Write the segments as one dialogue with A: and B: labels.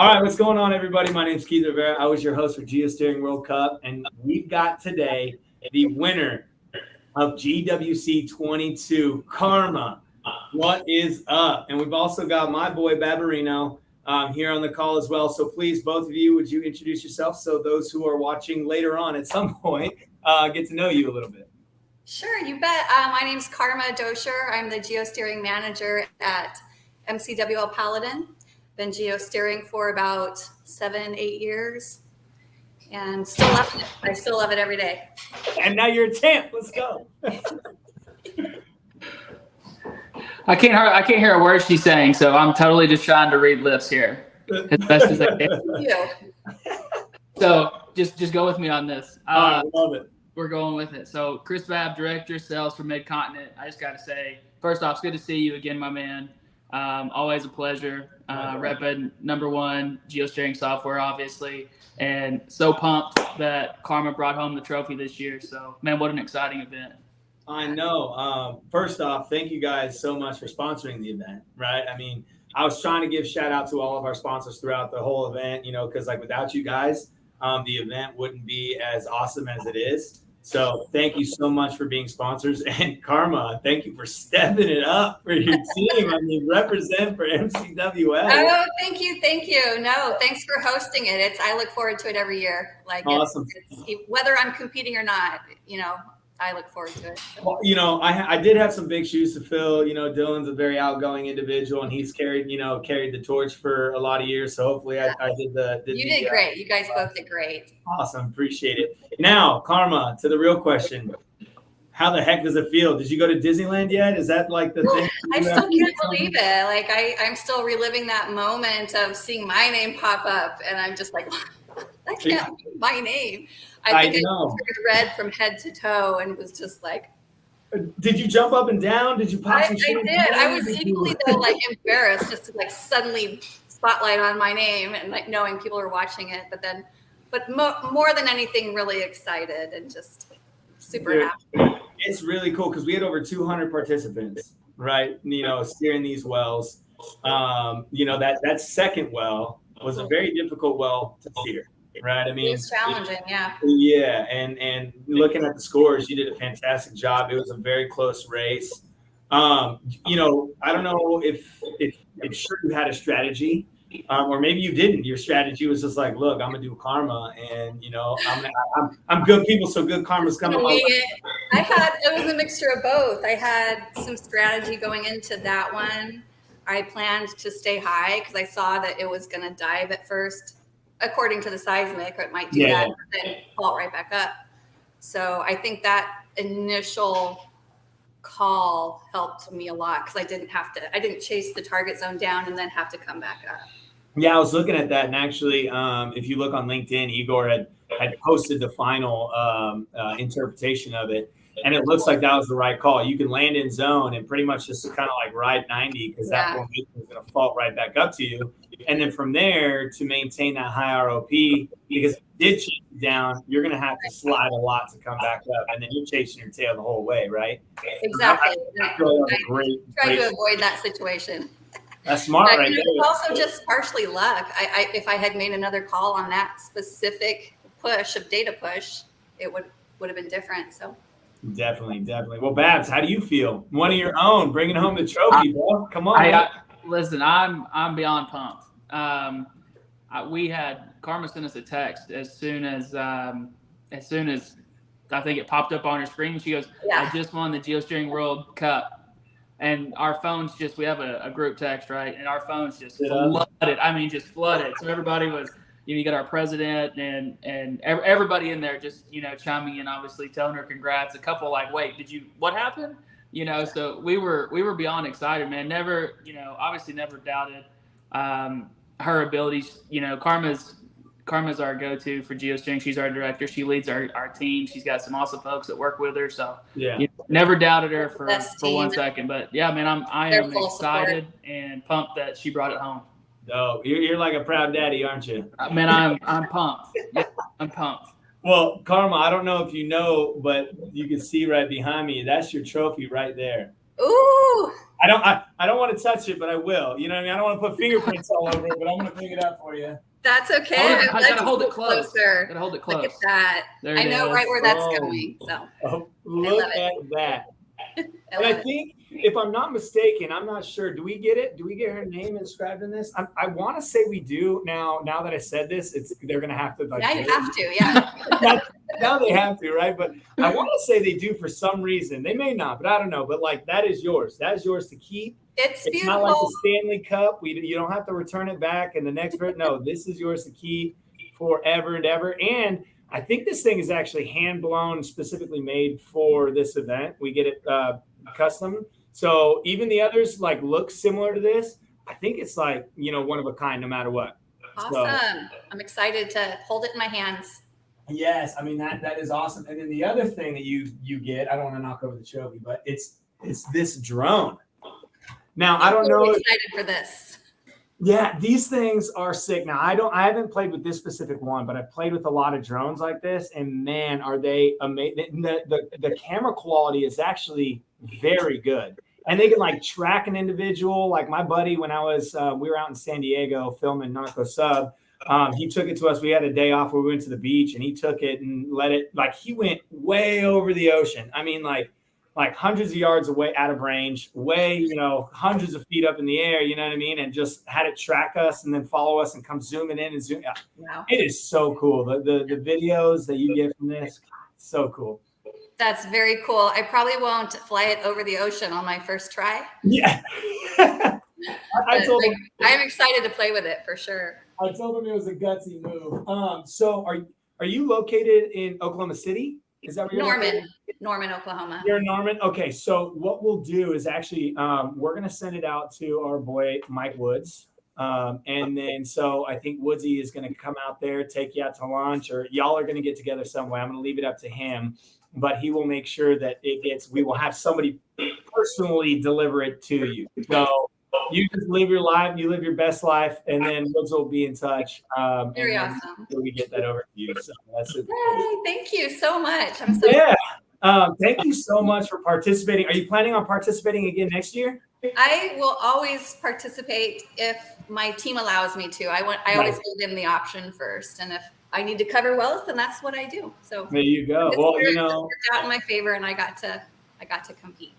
A: All right, what's going on, everybody? My name is Keith Rivera. I was your host for Geosteering World Cup, and we've got today the winner of GWC 22, Karma. What is up? And we've also got my boy Babarino here on the call as well. So please, both of you, would you introduce yourself so those who are watching later on at some point get to know you a little bit?
B: Sure, you bet. My name's Karma Doescher. I'm the geosteering manager at MCWL Paladin. Been geosteering for about 7-8 years, and still love it. I still love it every day.
A: And now you're a champ. Let's go.
C: I can't hear a word she's saying, so I'm totally just trying to read lips here as best as I can.
B: Thank you.
C: So just go with me on this.
A: I love it.
C: We're going with it. So Chris Babb, Director Sales for Mid-Continent. I just got to say, first off, it's good to see you again, my man. Always a pleasure. Repping #1 geosteering software, obviously, and so pumped that Karma brought home the trophy this year. So, man, what an exciting event.
A: I know. First off, thank you guys so much for sponsoring the event, right? I mean, I was trying to give shout out to all of our sponsors throughout the whole event, because like without you guys, the event wouldn't be as awesome as it is. So thank you so much for being sponsors. And Karma, thank you for stepping it up for your team. I mean, represent for MCWL.
B: Oh, thank you. No, thanks for hosting it. I look forward to it every year. Like,
A: awesome.
B: Whether I'm competing or not, I look forward to it. So.
A: Well, I did have some big shoes to fill. Dylan's a very outgoing individual, and he's carried the torch for a lot of years. So hopefully, I did the.
B: You did great. You guys both did great.
A: Awesome, appreciate it. Now, Karma, to the real question: how the heck does it feel? Did you go to Disneyland yet? Is that like the thing?
B: I still can't believe it. Like I'm still reliving that moment of seeing my name pop up, and I'm just like, that can't be my name. I think I turned red from head to toe and was just like.
A: Did you jump up and down? Did you pop some shit?
B: I did. I was equally though like embarrassed just to like suddenly spotlight on my name and like knowing people are watching it, but more than anything, really excited and just super happy.
A: It's really cool because we had over 200 participants, right? Steering these wells. That second well was a very difficult well to steer. Right. I mean,
B: it's challenging. Yeah.
A: Yeah. And looking at the scores, you did a fantastic job. It was a very close race. I don't know if sure you had a strategy, or maybe you didn't. Your strategy was just like, look, I'm gonna do Karma, and I'm good people, so good karma's coming.
B: It was a mixture of both. I had some strategy going into that one. I planned to stay high because I saw that it was gonna dive at first. According to the seismic, it might do that, but then fall right back up. So I think that initial call helped me a lot because I didn't chase the target zone down and then have to come back up.
A: Yeah, I was looking at that, and actually, if you look on LinkedIn, Igor had posted the final interpretation of it, and it looks like that was the right call. You can land in zone and pretty much just kind of like ride 90 because that formation is going to fall right back up to you. And then from there to maintain that high ROP, because if you did chase it down, you're going to have to slide a lot to come back up. And then you're chasing your tail the whole way, right?
B: Exactly.
A: I
B: try to avoid that situation.
A: That's smart, right there.
B: It's also just partially luck. If I had made another call on that specific data push, it would have been different. So. Definitely.
A: Well, Babs, how do you feel? One of your own, bringing home the trophy, bro. Come on.
C: Listen, I'm beyond pumped. We had Karma sent us a text as soon as I think it popped up on her screen. She goes, I just won the Geosteering World Cup. And our phones we have a group text, right? And our phones just flooded. I mean, just flooded. So everybody was, you got our president and everybody in there just, chiming in, obviously telling her congrats. A couple like, wait, what happened? So we were beyond excited, man. Never, obviously never doubted her abilities. Karma's our go-to for geosteering. She's our director. She leads our team. She's got some awesome folks that work with her. So never doubted her for 1 second. But yeah, man, I am excited and pumped that she brought it home.
A: No, you're like a proud daddy, aren't you?
C: Man, I'm pumped. Yeah, I'm pumped.
A: Well, Karma, I don't know if you know, but you can see right behind me. That's your trophy right there.
B: Ooh,
A: I don't want to touch it, but I will. You know what I mean? I don't want to put fingerprints all over it, but I'm going to pick it up for you.
B: That's okay.
C: I gotta hold it close.
B: Gotta
C: hold it close.
B: Look at that. I know right where that's going. So
A: look at that. And I think, if I'm not mistaken, I'm not sure. Do we get it? Do we get her name inscribed in this? I want to say we do. Now that I said this, they're going to have to.
B: Like, yeah, you have to. Yeah.
A: now they have to, right? But I want to say they do for some reason. They may not, but I don't know. But like, that is yours. That is yours to keep.
B: It's beautiful.
A: Not like the Stanley Cup. You don't have to return it back in the next version. No, this is yours to keep forever and ever. And I think this thing is actually hand blown, specifically made for this event. We get it custom. So even the others like look similar to this. I think it's like, one of a kind no matter what.
B: Awesome. So, I'm excited to hold it in my hands.
A: Yes. I mean, that is awesome. And then the other thing that you get, I don't want to knock over the trophy, but it's this drone. Now, I don't know.
B: I'm excited for this.
A: Yeah, these things are sick. Now, I haven't played with this specific one, but I've played with a lot of drones like this, and man, are they amazing. The camera quality is actually very good. And they can like track an individual. Like my buddy, when I was, we were out in San Diego filming Narco Sub, he took it to us. We had a day off where we went to the beach, and he took it and let it, like he went way over the ocean. I mean, like hundreds of yards away out of range, way, hundreds of feet up in the air, you know what I mean? And just had it track us and then follow us and come zooming in and zoom out. Wow. It is so cool. The videos that you get from this, so cool.
B: That's very cool. I probably won't fly it over the ocean on my first try.
A: Yeah. I told him,
B: I'm excited to play with it for sure.
A: I told him it was a gutsy move. So are you located in Oklahoma City? Is that where you're located?
B: Norman, Oklahoma.
A: You're in Norman? Okay, so what we'll do is actually we're going to send it out to our boy, Mike Woods. And then so I think Woodsy is going to come out there, take you out to lunch, or y'all are going to get together some way. I'm going to leave it up to him. But he will make sure that we will have somebody personally deliver it to you. So you just live your life, you live your best life, and then Woods will be in touch.
B: Very awesome.
A: We get that over to you. So that's it.
B: Yay, thank you so much. I'm so
A: thank you so much for participating. Are you planning on participating again next year?
B: I will always participate if my team allows me to. I always give them the option first, and if I need to cover Wells, then that's what I do. So
A: there you go. Well,
B: it worked out in my favor, and I got to compete.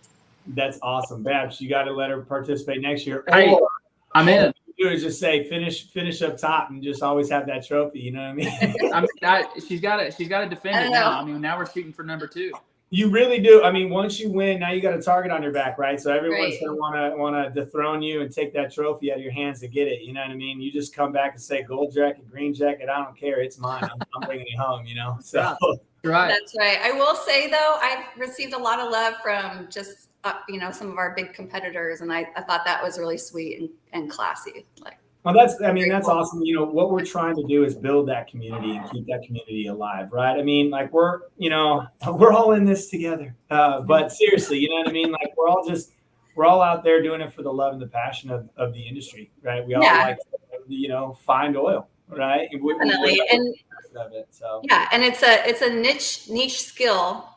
A: That's awesome, Babs. You got to let her participate next year.
C: Hey, I'm in.
A: What you do is just say finish up top, and just always have that trophy. You know what I
C: mean? She's got to defend it now. I mean, now we're shooting for number 2.
A: You really do. I mean, once you win, now you got a target on your back, right? So everyone's going to want to dethrone you and take that trophy out of your hands to get it. You know what I mean? You just come back and say, gold jacket, green jacket, I don't care. It's mine. I'm bringing it home, So
C: right.
B: That's right. I will say, though, I've received a lot of love from just, some of our big competitors. And I thought that was really sweet and classy.
A: Well, that's cool. Awesome. What we're trying to do is build that community and keep that community alive, right? I mean, like we're all in this together. But seriously, you know what I mean? Like we're all out there doing it for the love and the passion of the industry, right? We all like to, find oil, right?
B: Definitely. And it's a niche skill.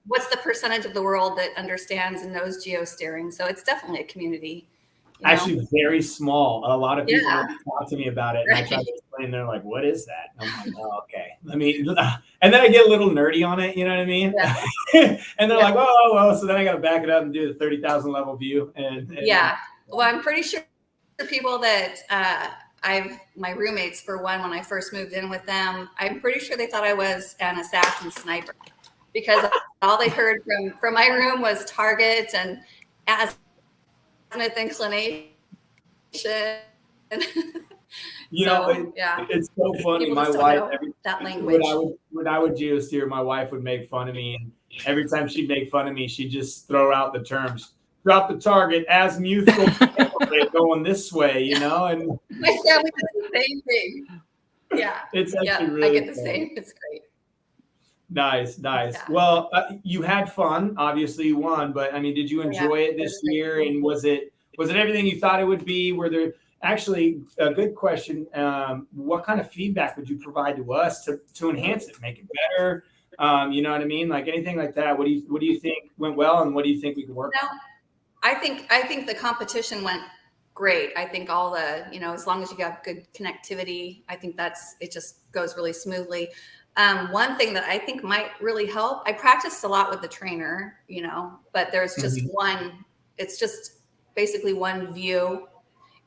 B: What's the percentage of the world that understands and knows geosteering? So it's definitely a community.
A: Actually, very small. A lot of people talk to me about it, and I try to explain. They're like, "What is that?" And I'm like, "Oh, okay." And then I get a little nerdy on it. You know what I mean? Yeah. And they're like, "Oh." So then I got to back it up and do the 30,000 level view. And
B: well, I'm pretty sure people that my roommates, for one, when I first moved in with them, I'm pretty sure they thought I was an assassin sniper because all they heard from my room was target and with inclination.
A: It's so funny.
B: People
A: my wife,
B: that language.
A: When I would geosteer, my wife would make fun of me, and every time she'd make fun of me, she'd just throw out the terms. Drop the target, azimuthal, going this way, And
B: my family does the same thing. Yeah,
A: it's actually really
B: I get the
A: funny.
B: same. It's great.
A: Nice.
B: Yeah.
A: Well, you had fun. Obviously, you won. But I mean, did you enjoy it this year? And was it everything you thought it would be? Were there actually a good question? What kind of feedback would you provide to us to enhance it, make it better? You know what I mean? Like anything like that. What do you think went well, and what do you think we could work on?
B: I think the competition went great. I think all the, as long as you have good connectivity, I think it just goes really smoothly. One thing that I think might really help, I practiced a lot with the trainer, but there's just it's just basically one view.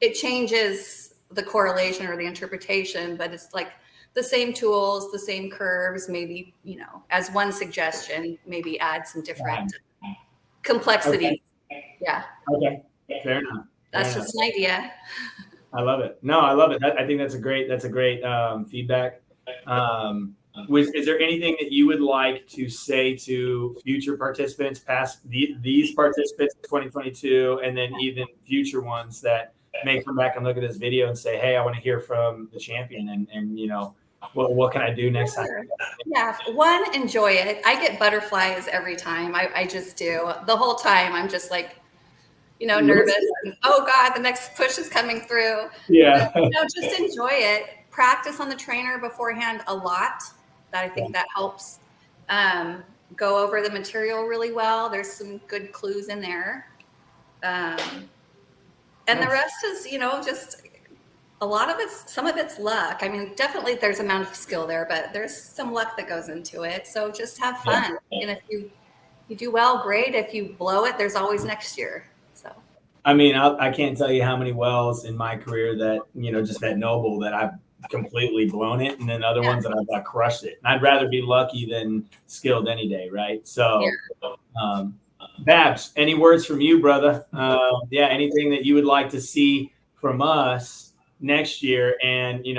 B: It changes the correlation or the interpretation, but it's like the same tools, the same curves, maybe, as one suggestion, maybe add some different complexity.
A: Okay.
B: Yeah.
A: Okay. Fair enough.
B: That's just an idea.
A: I love it. No, I love it. I think that's a great feedback. Is there anything that you would like to say to future participants, past these participants in 2022, and then even future ones that may come back and look at this video and say, hey, I want to hear from the champion, and what can I do next time?
B: Yeah, one, enjoy it. I get butterflies every time. I just do. The whole time I'm just like, nervous. And, oh God, the next push is coming through.
A: Yeah.
B: But, just enjoy it. Practice on the trainer beforehand a lot. I think that helps. Go over the material really well. There's some good clues in there. And the rest is, just a lot of some of it's luck. I mean, definitely there's amount of skill there, but there's some luck that goes into it. So just have fun. Yeah. And if you do well, great. If you blow it, there's always next year. So,
A: I mean, I can't tell you how many wells in my career that, just at Noble that I've completely blown it, and then other ones that I've crushed it. And I'd rather be lucky than skilled any day, right? So, Babs, any words from you, brother? Anything that you would like to see from us next year? And you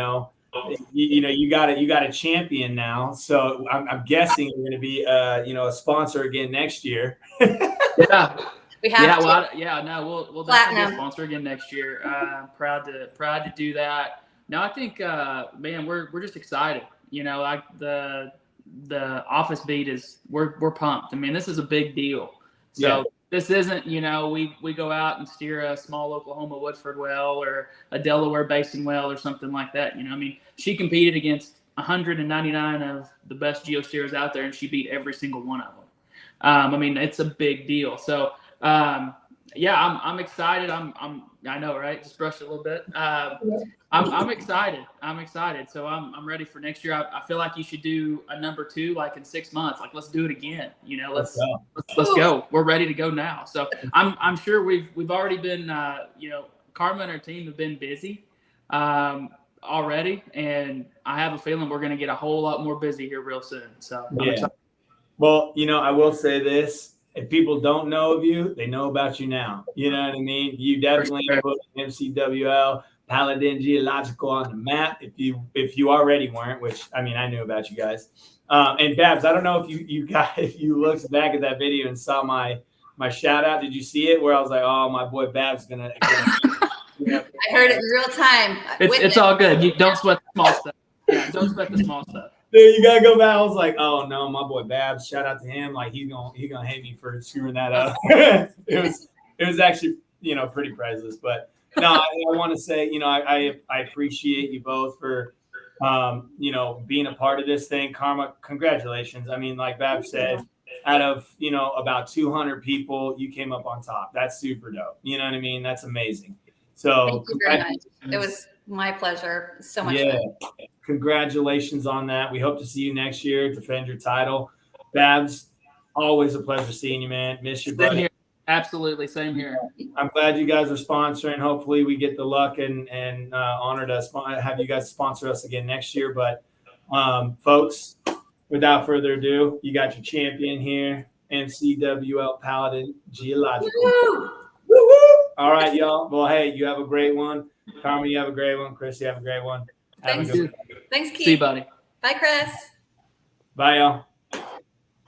A: got a champion now, so I'm guessing you're going to be a sponsor again next year.
C: Yeah.
B: We have
C: to. We'll definitely be a sponsor again next year. Proud to do that. No, I think, man, we're just excited. Like the office beat we're pumped. I mean, this is a big deal. So this isn't, we go out and steer a small Oklahoma Woodford well or a Delaware Basin well or something like that. I mean, she competed against 199 of the best geosteers out there, and she beat every single one of them. I mean, it's a big deal. So, I'm excited. I know, right? Just brush it a little bit. I'm excited. So I'm ready for next year. I feel like you should do a number 2, like in 6 months. Like, let's do it again. Let's go. We're ready to go now. So I'm sure we've already been, Karma and her team have been busy already, and I have a feeling we're going to get a whole lot more busy here real soon. So I'm excited.
A: Well, I will say this. If people don't know of you, they know about you now. You know what I mean? You definitely put MCWL, Paladin Geological on the map. If you already weren't, which I mean, I knew about you guys. And Babs, I don't know if you looked back at that video and saw my shout out. Did you see it? Where I was like, oh, my boy Babs gonna
B: I heard it in real time.
C: It's all good. You don't sweat the small stuff. Yeah, don't sweat the small stuff.
A: Dude, you gotta go back. I was like, oh no, my boy Babs, shout out to him. Like he's gonna hate me for screwing that up. It was actually, pretty priceless. But no, I want to say, I appreciate you both for being a part of this thing. Karma, congratulations. I mean, like Babs said, out of about 200 people, you came up on top. That's super dope. You know what I mean? That's amazing. So
B: thank you very much. It was my pleasure. So much fun.
A: Congratulations on that. We hope to see you next year, defend your title. Babs, always a pleasure seeing you, man. Miss you, buddy.
C: Same here. Absolutely. Same here.
A: I'm glad you guys are sponsoring. Hopefully we get the luck and honor to have you guys sponsor us again next year. But folks, without further ado, you got your champion here, MCWL Paladin Geological. Woo-hoo! All right, y'all. Well, hey, you have a great one. Karma, you have a great one. Chris, you have a great one.
B: Thanks, Keith.
C: See you, buddy.
B: Bye, Chris.
A: Bye, y'all.